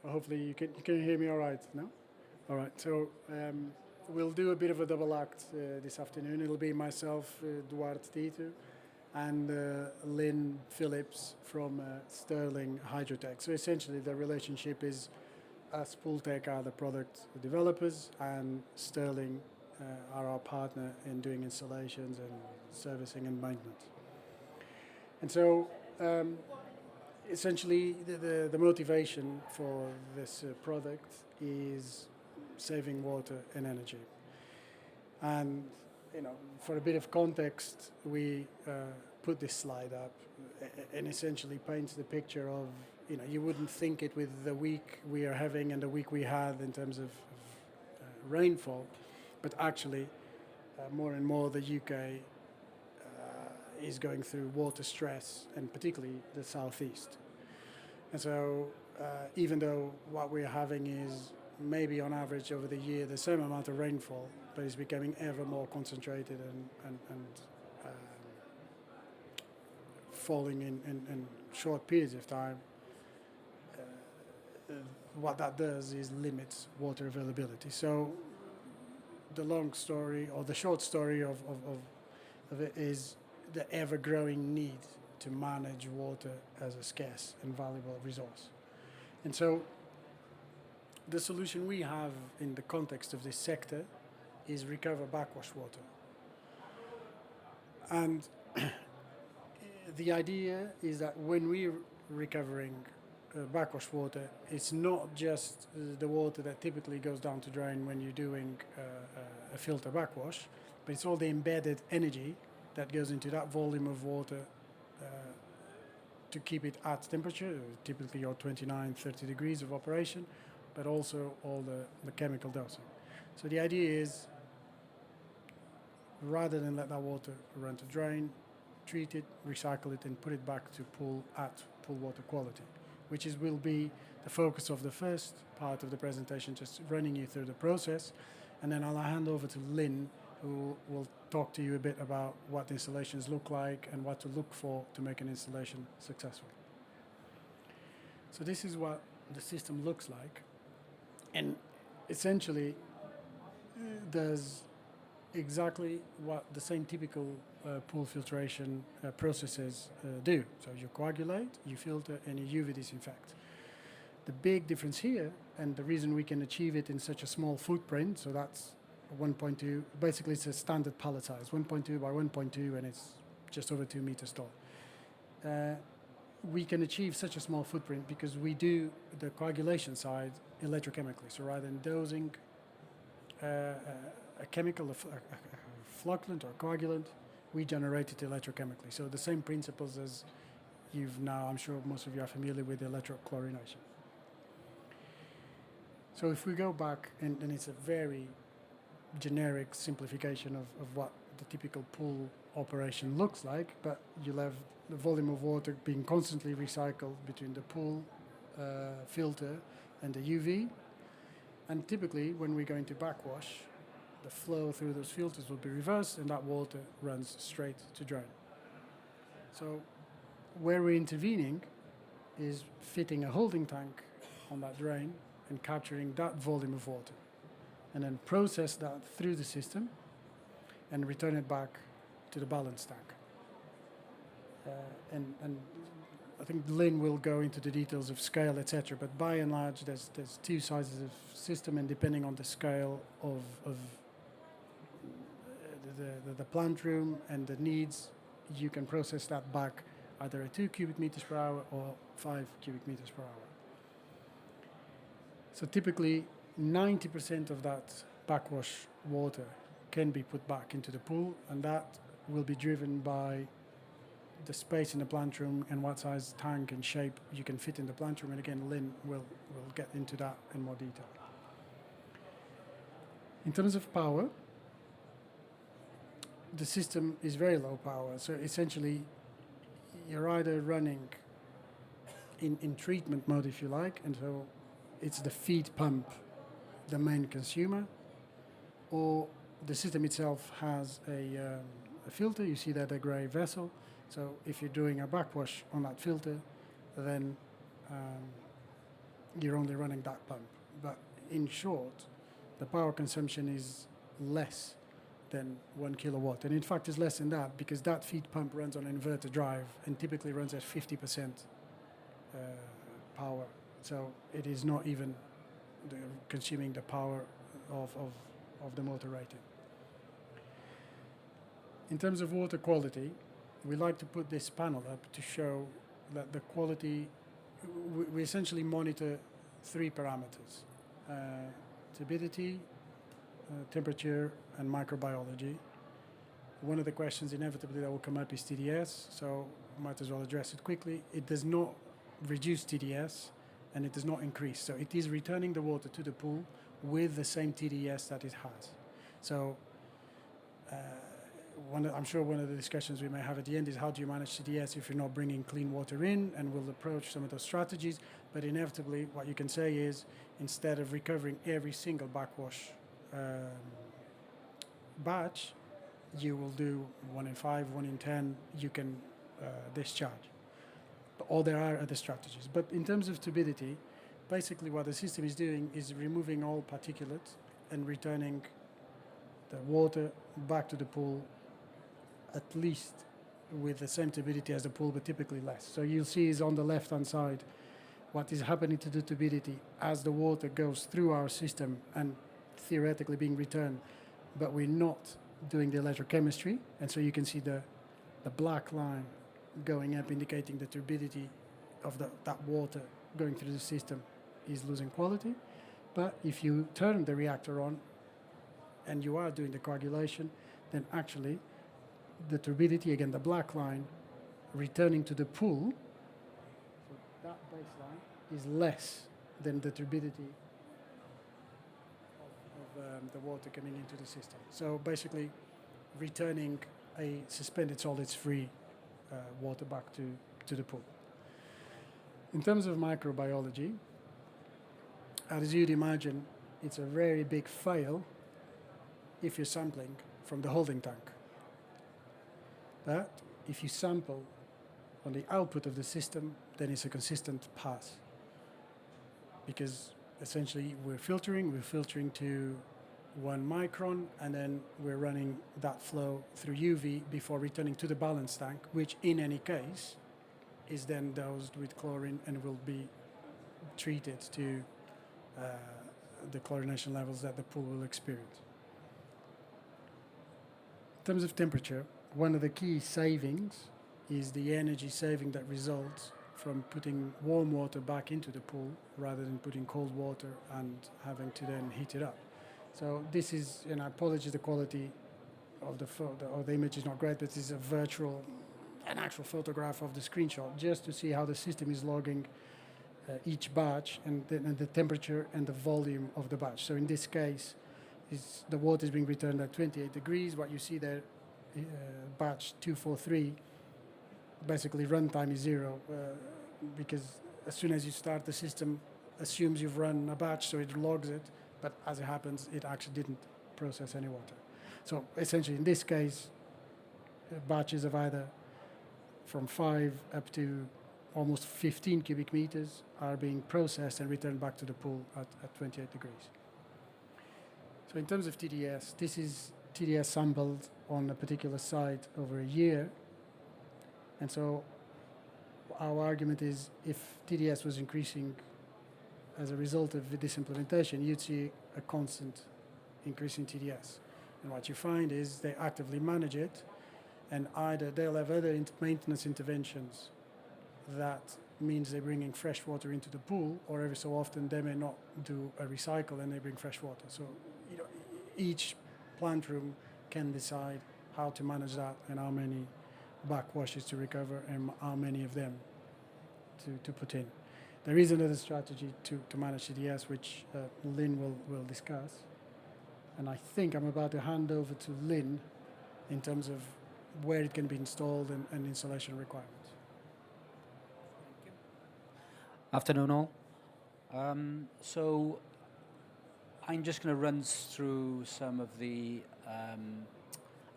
Hopefully you can hear me all right now. All right. So we'll do a bit of a double act this afternoon. It'll be myself, Duarte Tito, and Lyn Phillips from Sterling Hydrotech. So essentially, the relationship is us, Pooltech, are the product developers, and Sterling are our partner in doing installations and servicing and maintenance. And so essentially the motivation for this product is saving water and energy. And for a bit of context, we put this slide up and essentially paints the picture of, you wouldn't think it with the week we are having and the week we had in terms of rainfall, but actually more and more the UK is going through water stress, and particularly the southeast. And so even though what we're having is maybe on average over the year the same amount of rainfall, but it's becoming ever more concentrated and falling in short periods of time, what that does is limits water availability. So the long story, or the short story of it, is the ever-growing need to manage water as a scarce and valuable resource. And so the solution we have in the context of this sector is recover backwash water. And the idea is that when we're recovering backwash water, it's not just the water that typically goes down to drain when you're doing a filter backwash, but it's all the embedded energy that goes into that volume of water to keep it at temperature, typically your 29, 30 degrees of operation, but also all the chemical dosing. So the idea is, rather than let that water run to drain, treat it, recycle it, and put it back to pool at pool water quality, which will be the focus of the first part of the presentation, just running you through the process. And then I'll hand over to Lyn, who will talk to you a bit about what the installations look like and what to look for to make an installation successful. So this is what the system looks like, and essentially does exactly what the same typical pool filtration processes do. So you coagulate, you filter, and you UV disinfect. The big difference here, and the reason we can achieve it in such a small footprint, so that's 1.2, basically it's a standard pallet size, 1.2 by 1.2, and it's just over 2 meters tall. We can achieve such a small footprint because we do the coagulation side electrochemically. So rather than dosing a chemical, a flocculant or coagulant, we generate it electrochemically. So the same principles as I'm sure most of you are familiar with electrochlorination. So if we go back, and it's a very generic simplification of what the typical pool operation looks like, but you'll have the volume of water being constantly recycled between the pool filter and the UV. And typically, when we go into backwash, the flow through those filters will be reversed, and that water runs straight to drain. So where we're intervening is fitting a holding tank on that drain and capturing that volume of water, and then process that through the system and return it back to the balance tank. And I think Lyn will go into the details of scale, etc. But by and large, there's two sizes of system, and depending on the scale of the plant room and the needs, you can process that back either at 2 cubic meters per hour or 5 cubic meters per hour. So typically, 90% of that backwash water can be put back into the pool, and that will be driven by the space in the plant room and what size tank and shape you can fit in the plant room. And again, Lyn will get into that in more detail. In terms of power, the system is very low power. So essentially, you're either running in treatment mode, if you like, and so it's the feed pump, the main consumer, or the system itself has a filter. You see that, a grey vessel. So if you're doing a backwash on that filter, then you're only running that pump. But in short, the power consumption is less than 1 kilowatt. And in fact, it's less than that because that feed pump runs on an inverter drive and typically runs at 50% power. So it is not even consuming the power of the motor rating. In terms of water quality, we like to put this panel up to show that the quality, we essentially monitor 3 parameters: turbidity, temperature, and microbiology. One of the questions inevitably that will come up is TDS, so might as well address it quickly. It does not reduce TDS and it does not increase. So it is returning the water to the pool with the same TDS that it has. So I'm sure one of the discussions we may have at the end is how do you manage TDS if you're not bringing clean water in, and we'll approach some of those strategies. But inevitably what you can say is instead of recovering every single backwash batch, you will do 1 in 5, 1 in 10, you can discharge. Or there are other strategies. But in terms of turbidity, basically what the system is doing is removing all particulates and returning the water back to the pool at least with the same turbidity as the pool, but typically less. So you'll see is on the left-hand side what is happening to the turbidity as the water goes through our system and theoretically being returned, but we're not doing the electrochemistry. And so you can see the black line going up indicating the turbidity of that water going through the system is losing quality. But if you turn the reactor on and you are doing the coagulation, then actually the turbidity, again the black line, returning to the pool, so that baseline is less than the turbidity of the water coming into the system. So basically returning a suspended solids free water back to the pool. In terms of microbiology, as you'd imagine, it's a very big fail if you're sampling from the holding tank. But if you sample on the output of the system, then it's a consistent pass. Because essentially we're filtering to 1 micron, and then we're running that flow through UV before returning to the balance tank, which in any case is then dosed with chlorine and will be treated to the chlorination levels that the pool will experience. In terms of temperature, one of the key savings is the energy saving that results from putting warm water back into the pool rather than putting cold water and having to then heat it up. So this is, and I apologize, the quality of the image is not great, but this is an actual photograph of the screenshot just to see how the system is logging each batch and the temperature and the volume of the batch. So in this case, the water is being returned at 28 degrees. What you see there, batch 243, basically runtime is 0 because as soon as you start, the system assumes you've run a batch, so it logs it, but as it happens, it actually didn't process any water. So essentially, in this case, batches of either from 5 up to almost 15 cubic meters are being processed and returned back to the pool at 28 degrees. So in terms of TDS, this is TDS sampled on a particular site over a year. And so our argument is if TDS was increasing as a result of this implementation, you'd see a constant increase in TDS. And what you find is they actively manage it, and either they'll have other maintenance interventions that means they're bringing fresh water into the pool, or every so often they may not do a recycle and they bring fresh water. So each plant room can decide how to manage that and how many backwashes to recover and how many of them to put in. There is another strategy to manage TDS, which Lyn will discuss. And I think I'm about to hand over to Lyn in terms of where it can be installed and installation requirements. Afternoon all. So I'm just going to run through some of the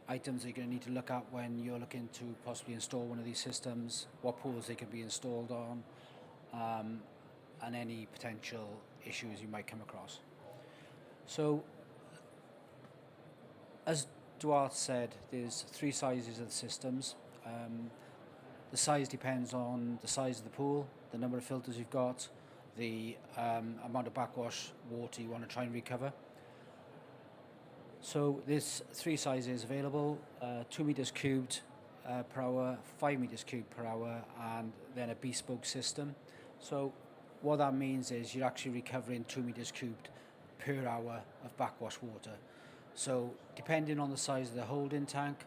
items that you're going to need to look at when you're looking to possibly install one of these systems, what pools they can be installed on, and any potential issues you might come across. So, as Duarte said, there's 3 sizes of the systems. The size depends on the size of the pool, the number of filters you've got, the amount of backwash water you want to try and recover. So there's 3 sizes available, 2 meters cubed per hour, 5 meters cubed per hour, and then a bespoke system. So what that means is you're actually recovering 2 meters cubed per hour of backwash water. So depending on the size of the holding tank,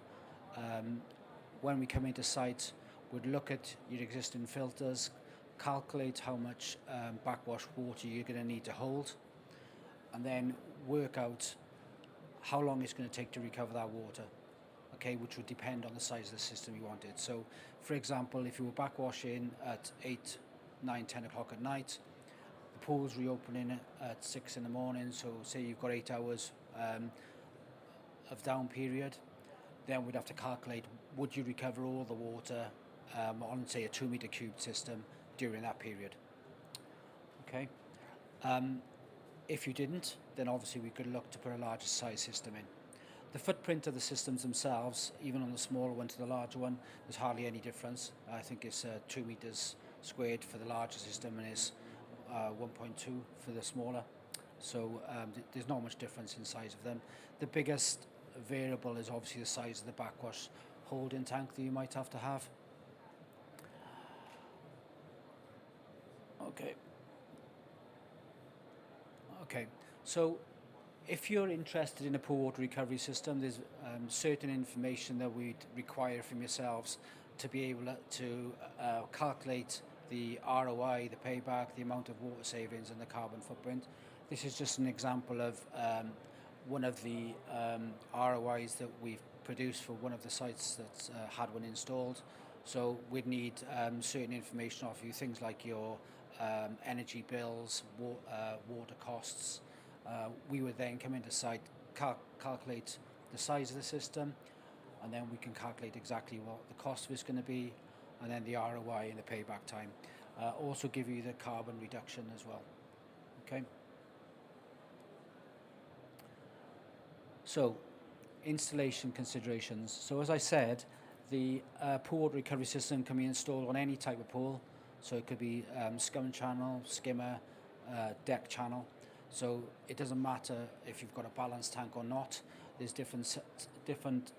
when we come into site, we'd look at your existing filters, calculate how much backwash water you're going to need to hold, and then work out how long it's going to take to recover that water, okay, which would depend on the size of the system you wanted. So, for example, if you were backwashing at 8, 9, 10 o'clock at night, the pool's reopening at 6 in the morning, so say you've got 8 hours of down period, then we'd have to calculate, would you recover all the water on, say, a 2 meter cubed system during that period, okay? If you didn't, then obviously we could look to put a larger size system in. The footprint of the systems themselves, even on the smaller one to the larger one, there's hardly any difference. I think it's 2 meters squared for the larger system and it's 1.2 for the smaller. So there's not much difference in size of them. The biggest variable is obviously the size of the backwash holding tank that you might have to have. Okay, so if you're interested in a pool water recovery system, there's certain information that we'd require from yourselves to be able to calculate the ROI, the payback, the amount of water savings and the carbon footprint. This is just an example of one of the ROIs that we've produced for one of the sites that's had one installed. So we'd need certain information off you, things like your energy bills, water costs. We would then come into site, calculate the size of the system, and then we can calculate exactly what the cost of it's going to be, and then the ROI and the payback time. Also give you the carbon reduction as well. Okay. So, installation considerations. So as I said, the pool water recovery system can be installed on any type of pool. So it could be scum channel, skimmer, deck channel. So it doesn't matter if you've got a balance tank or not. There's different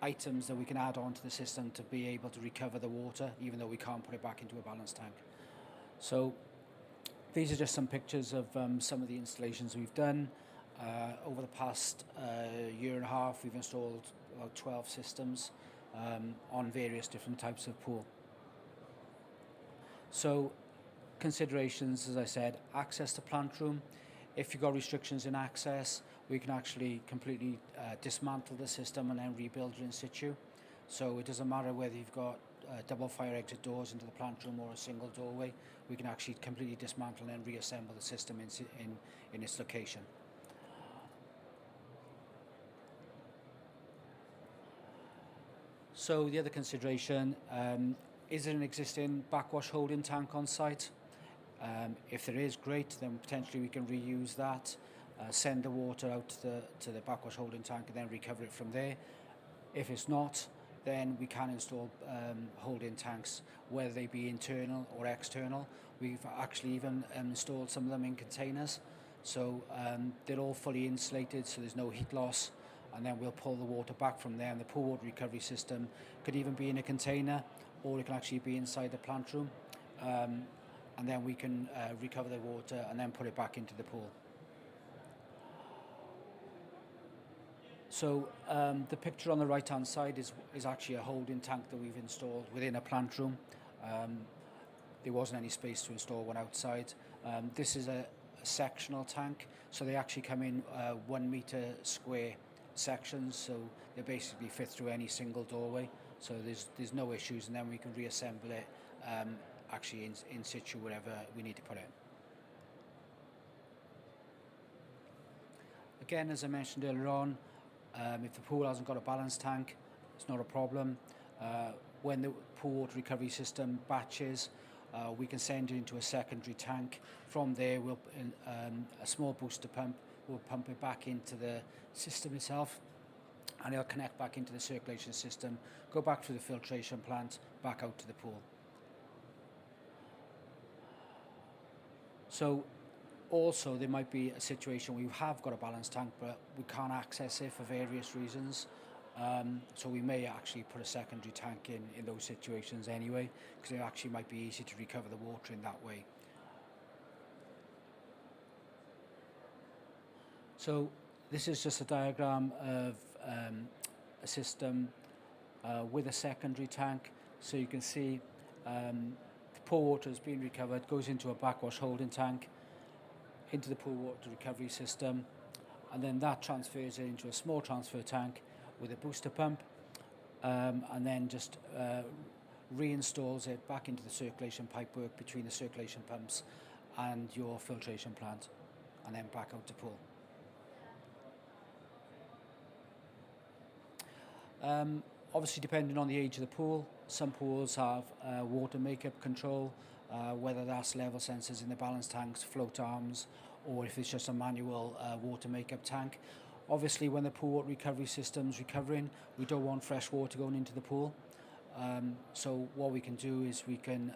items that we can add on to the system to be able to recover the water, even though we can't put it back into a balance tank. So these are just some pictures of some of the installations we've done. Over the past year and a half, we've installed about 12 systems on various different types of pool. So considerations, as I said, access to plant room. If you've got restrictions in access, we can actually completely dismantle the system and then rebuild it in situ. So it doesn't matter whether you've got double fire exit doors into the plant room or a single doorway. We can actually completely dismantle and reassemble the system in its location. So the other consideration, is there an existing backwash holding tank on site? If there is, great, then potentially we can reuse that, send the water out to the backwash holding tank and then recover it from there. If it's not, then we can install holding tanks, whether they be internal or external. We've actually even installed some of them in containers. So they're all fully insulated, so there's no heat loss. And then we'll pull the water back from there, and the pool water recovery system could even be in a container, or it can actually be inside the plant room. And then we can recover the water and then put it back into the pool. So the picture on the right-hand side is actually a holding tank that we've installed within a plant room. There wasn't any space to install one outside. This is a sectional tank, so they actually come in 1 meter square sections, so they basically fit through any single doorway. So there's no issues, and then we can reassemble it actually in situ wherever we need to put it. Again, as I mentioned earlier on, if the pool hasn't got a balance tank, it's not a problem. When the pool water recovery system batches, we can send it into a secondary tank. From there, a small booster pump will pump it back into the system itself, and it'll connect back into the circulation system, go back through the filtration plant, back out to the pool. So also there might be a situation where you have got a balance tank but we can't access it for various reasons. So we may actually put a secondary tank in those situations anyway, because it actually might be easy to recover the water in that way. So this is just a diagram of a system with a secondary tank. So you can see the pool water is being recovered, goes into a backwash holding tank, into the pool water recovery system, and then that transfers it into a small transfer tank with a booster pump, and then just reinstalls it back into the circulation pipework between the circulation pumps and your filtration plant, and then back out to pool. Obviously, depending on the age of the pool, some pools have water makeup control, whether that's level sensors in the balance tanks, float arms, or if it's just a manual water makeup tank. Obviously, when the pool water recovery system's recovering, we don't want fresh water going into the pool. So what we can do is we can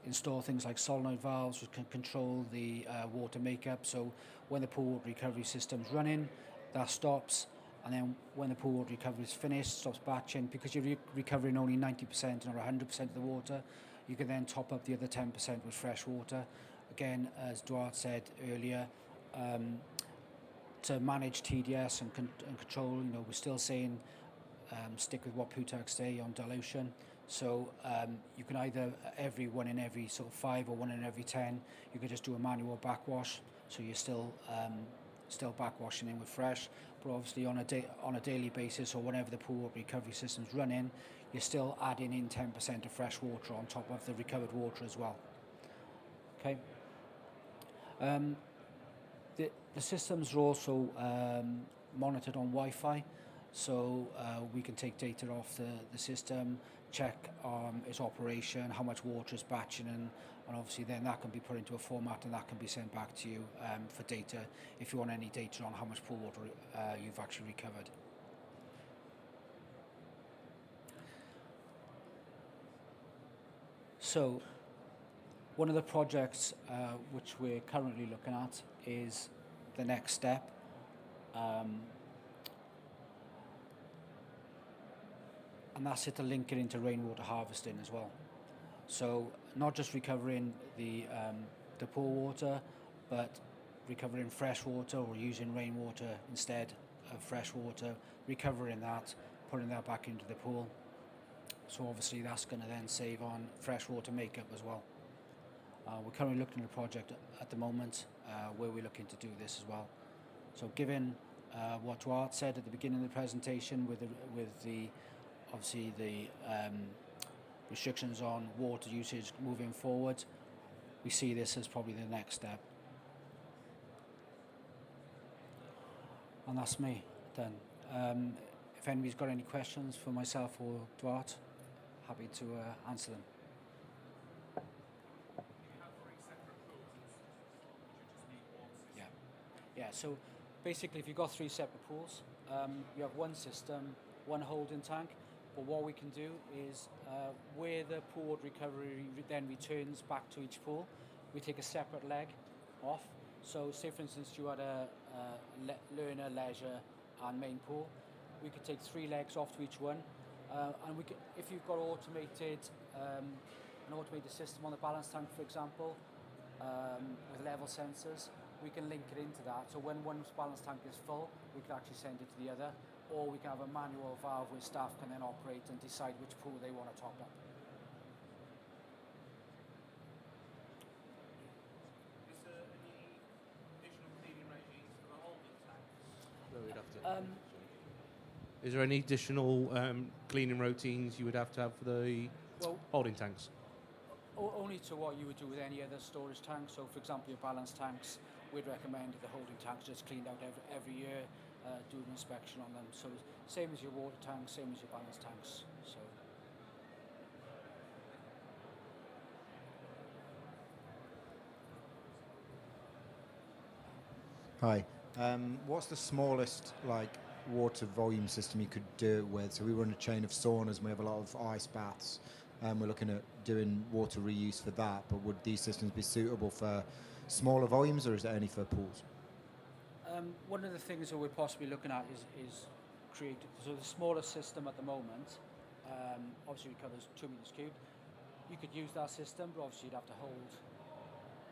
install things like solenoid valves, which can control the water makeup. So when the pool water recovery system's running, that stops. And then when the pool water recovery is finished, stops batching. Because you're recovering only 90% or 100% of the water, you can then top up the other 10% with fresh water. Again, as Duarte said earlier, to manage TDS and control, we're still saying stick with what PUTACs say on dilution. So you can either every 1 in every sort of 5 or 1 in every 10, you could just do a manual backwash. So you're still backwashing in with fresh, but obviously on a daily basis or whenever the pool water recovery system's running, you're still adding in 10% of fresh water on top of the recovered water as well. Okay. The systems are also monitored on Wi-Fi, so we can take data off the system, check its operation, how much water is batching, and obviously then that can be put into a format and that can be sent back to you for data if you want any data on how much pool water you've actually recovered. So one of the projects which we're currently looking at is the next step. And that's it, to link it into rainwater harvesting as well. So not just recovering the pool water, but recovering fresh water or using rainwater instead of fresh water, recovering that, putting that back into the pool. So obviously that's going to then save on freshwater makeup as well. We're currently looking at a project at the moment where we're looking to do this as well. So given what Duarte said at the beginning of the presentation with the obviously the restrictions on water usage moving forward, we see this as probably the next step. And that's me done. If anybody's got any questions for myself or Duarte, happy to answer them. Yeah, so basically if you've got 3 separate pools, you have one system, one holding tank, but what we can do is where the pool water recovery then returns back to each pool, we take a separate leg off. So say for instance you had a learner, leisure and main pool, we could take 3 legs off to each one, and we could, if you've got an automated system on the balance tank for example, with level sensors, we can link it into that. So when one balance tank is full, we can actually send it to the other, or we can have a manual valve where staff can then operate and decide which pool they want to top up. Is there any additional cleaning regimes for the holding tanks? No, we'd have to. Is there any additional cleaning routines you would have to have for the holding tanks? Only to what you would do with any other storage tank. So for example your balance tanks, we'd recommend the holding tanks just cleaned out every year, do an inspection on them. So same as your water tanks, same as your balance tanks. So Hi. What's the smallest water volume system you could do it with? So we run a chain of saunas and we have a lot of ice baths. We're looking at doing water reuse for that, but would these systems be suitable for smaller volumes, or is it only for pools? One of the things that we're possibly looking at is create, so the smallest system at the moment, obviously covers 2 meters cubed. You could use that system, but obviously you'd have to hold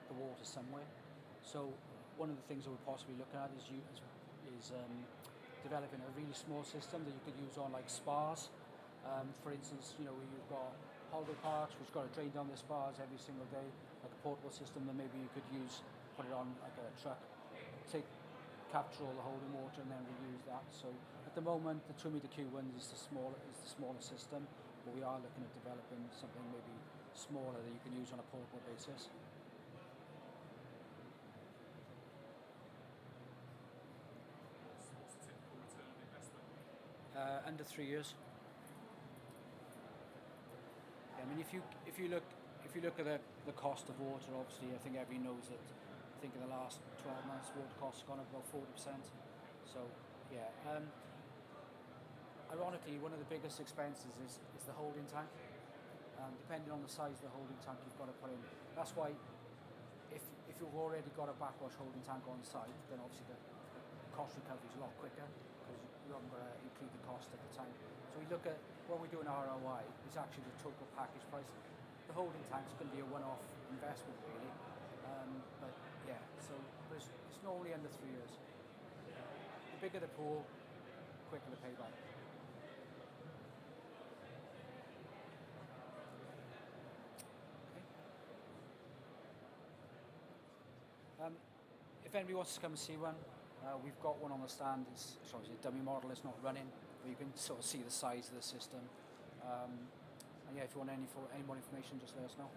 the water somewhere. So one of the things that we're possibly looking at is developing a really small system that you could use on like spas. For instance, where you've got holiday parks which got to drain down the spas every single day, like a portable system that maybe you could put it on like a truck, capture all the holding water and then reuse that. So at the moment, the 2 meter cube one is the smaller system, but we are looking at developing something maybe smaller that you can use on a portable basis. Under 3 years. I mean, if you look at the cost of water, obviously, I think everybody knows that. I think in the last 12 months, water costs have gone up about 40%. So, yeah. Ironically, one of the biggest expenses is the holding tank. Depending on the size of the holding tank you've got to put in. That's why, if you've already got a backwash holding tank on site, then obviously the cost recovery is a lot quicker because you haven't got to include the cost of the tank. So we look at, when we do an ROI, it's actually the total package price. The holding tank's going to be a one-off investment, really. But yeah, it's normally under 3 years. The bigger the pool, quicker the payback. Okay. If anybody wants to come and see one, we've got one on the stand. It's obviously a dummy model, it's not running, but you can sort of see the size of the system. And yeah, if you want any more information, just let us know.